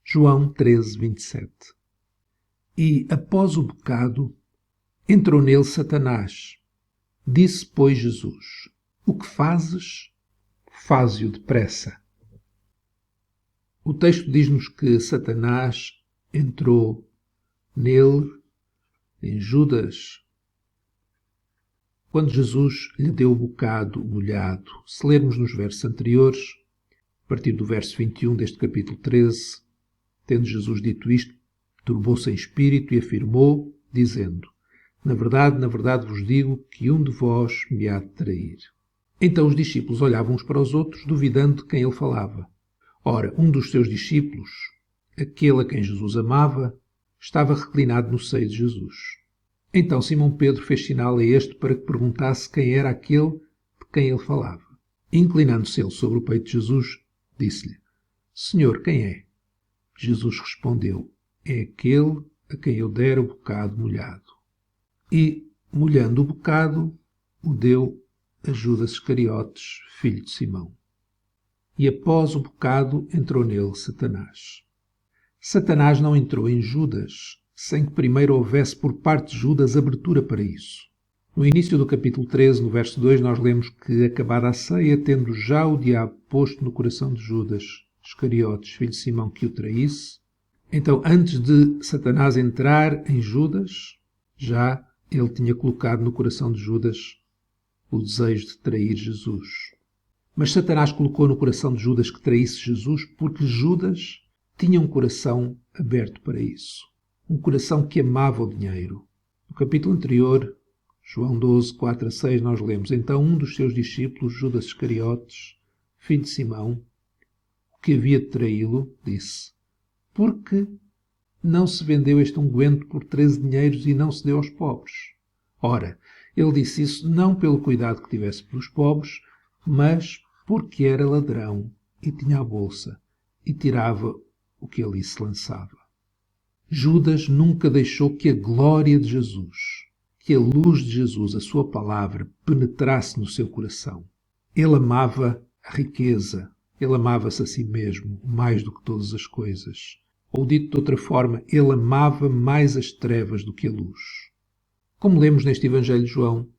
João 13:27. E, após o bocado, entrou nele Satanás. Disse, pois, Jesus: O que fazes, faze-o depressa. O texto diz-nos que Satanás entrou nele, em Judas, quando Jesus lhe deu o bocado molhado. Se lermos nos versos anteriores, a partir do verso 21 deste capítulo 13, tendo Jesus dito isto, turbou-se em espírito e afirmou, dizendo: na verdade vos digo que um de vós me há de trair. Então os discípulos olhavam uns para os outros, duvidando de quem ele falava. Ora, um dos seus discípulos, aquele a quem Jesus amava, estava reclinado no seio de Jesus. Então Simão Pedro fez sinal a este para que perguntasse quem era aquele de quem ele falava. Inclinando-se ele sobre o peito de Jesus, disse-lhe: Senhor, quem é? Jesus respondeu: é aquele a quem eu der o bocado molhado. E, molhando o bocado, o deu a Judas Iscariotes, filho de Simão. E após o bocado entrou nele Satanás. Satanás não entrou em Judas sem que primeiro houvesse por parte de Judas abertura para isso. No início do capítulo 13, no verso 2, nós lemos que, acabada a ceia, tendo já o diabo posto no coração de Judas Iscariotes, filho de Simão, que o traísse, então, antes de Satanás entrar em Judas, já ele tinha colocado no coração de Judas o desejo de trair Jesus. Mas Satanás colocou no coração de Judas que traísse Jesus porque Judas tinha um coração aberto para isso. Um coração que amava o dinheiro. No capítulo anterior, João 12, 4-6, nós lemos: então um dos seus discípulos, Judas Iscariotes, filho de Simão, que havia de traí-lo, disse: porque não se vendeu este unguento por 13 dinheiros e não se deu aos pobres? Ora, ele disse isso não pelo cuidado que tivesse pelos pobres, mas porque era ladrão e tinha a bolsa e tirava o que ali se lançava. Judas nunca deixou que a glória de Jesus, que a luz de Jesus, a sua palavra, penetrasse no seu coração. Ele amava a riqueza, ele amava-se a si mesmo, mais do que todas as coisas. Ou dito de outra forma, ele amava mais as trevas do que a luz. Como lemos neste Evangelho de João,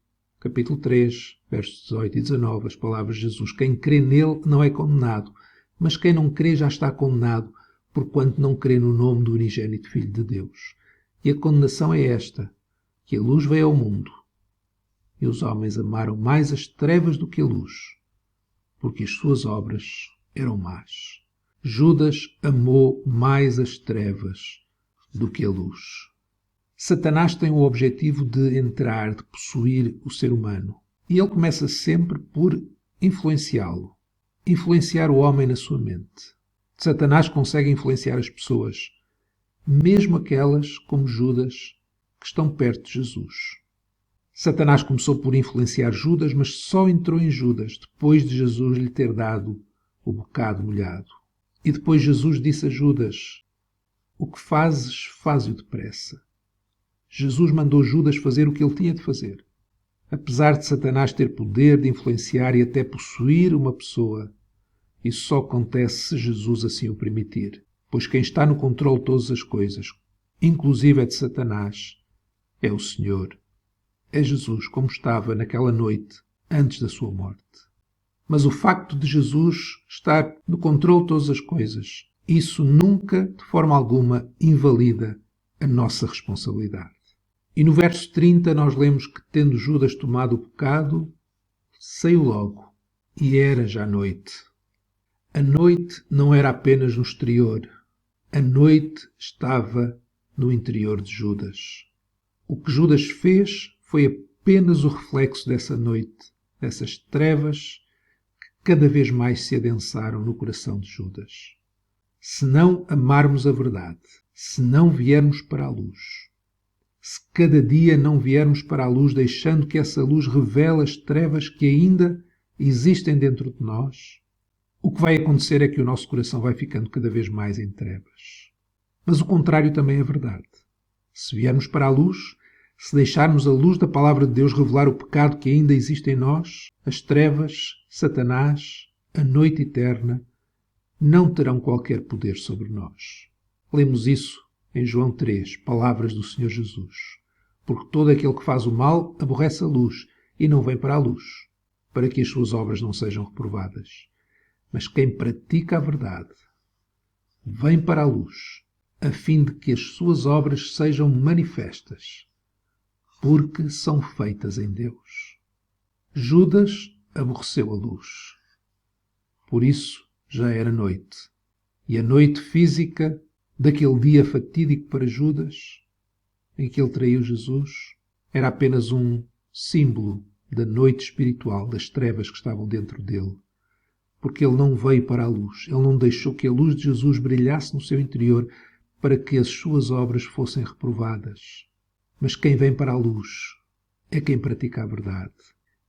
capítulo 3, versos 18 e 19, as palavras de Jesus: quem crê nele não é condenado, mas quem não crê já está condenado, porquanto não crê no nome do unigênito Filho de Deus. E a condenação é esta, que a luz veio ao mundo, e os homens amaram mais as trevas do que a luz, porque as suas obras eram más. Judas amou mais as trevas do que a luz. Satanás tem o objetivo de entrar, de possuir o ser humano. E ele começa sempre por influenciá-lo. Influenciar o homem na sua mente. Satanás consegue influenciar as pessoas, mesmo aquelas, como Judas, que estão perto de Jesus. Satanás começou por influenciar Judas, mas só entrou em Judas depois de Jesus lhe ter dado o bocado molhado. E depois Jesus disse a Judas: o que fazes, faze-o depressa. Jesus mandou Judas fazer o que ele tinha de fazer. Apesar de Satanás ter poder de influenciar e até possuir uma pessoa, isso só acontece se Jesus assim o permitir. Pois quem está no controle de todas as coisas, inclusive é de Satanás, é o Senhor. É Jesus, como estava naquela noite antes da sua morte. Mas o facto de Jesus estar no controle de todas as coisas, isso nunca, de forma alguma, invalida a nossa responsabilidade. E no verso 30 nós lemos que, tendo Judas tomado o pecado, saiu logo, e era já noite. A noite não era apenas no exterior, a noite estava no interior de Judas. O que Judas fez foi apenas o reflexo dessa noite, dessas trevas que cada vez mais se adensaram no coração de Judas. Se não amarmos a verdade, se não viermos para a luz, se cada dia não viermos para a luz deixando que essa luz revele as trevas que ainda existem dentro de nós, o que vai acontecer é que o nosso coração vai ficando cada vez mais em trevas. Mas o contrário também é verdade. Se viermos para a luz, Se deixarmos a luz da palavra de Deus revelar o pecado que ainda existe em nós, as trevas, Satanás, a noite eterna, não terão qualquer poder sobre nós. Lemos isso em João 3, palavras do Senhor Jesus. Porque todo aquele que faz o mal aborrece a luz e não vem para a luz, para que as suas obras não sejam reprovadas. Mas quem pratica a verdade vem para a luz, a fim de que as suas obras sejam manifestas, porque são feitas em Deus. Judas aborreceu a luz. Por isso já era noite. E a noite física daquele dia fatídico para Judas, em que ele traiu Jesus, era apenas um símbolo da noite espiritual, das trevas que estavam dentro dele. Porque ele não veio para a luz. Ele não deixou que a luz de Jesus brilhasse no seu interior para que as suas obras fossem reprovadas. Mas quem vem para a luz é quem pratica a verdade.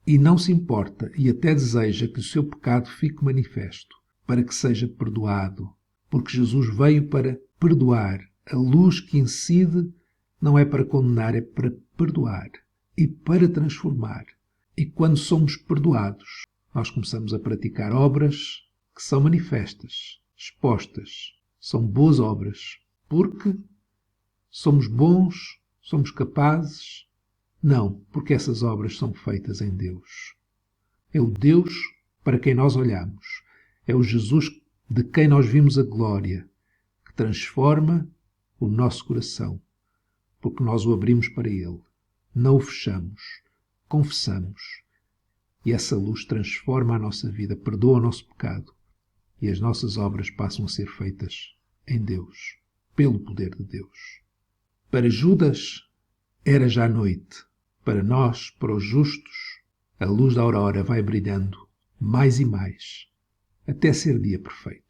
E não se importa e até deseja que o seu pecado fique manifesto, para que seja perdoado. Porque Jesus veio para perdoar. A luz que incide não é para condenar, é para perdoar e para transformar. E quando somos perdoados, nós começamos a praticar obras que são manifestas, expostas. São boas obras, porque somos bons, somos capazes. Não, porque essas obras são feitas em Deus. É o Deus para quem nós olhamos. É o Jesus de quem nós vimos a glória, que transforma o nosso coração, porque nós o abrimos para Ele. Não o fechamos, confessamos. E essa luz transforma a nossa vida, perdoa o nosso pecado. E as nossas obras passam a ser feitas em Deus, pelo poder de Deus. Para Judas era já noite. Para nós, para os justos, a luz da aurora vai brilhando mais e mais, até ser dia perfeito.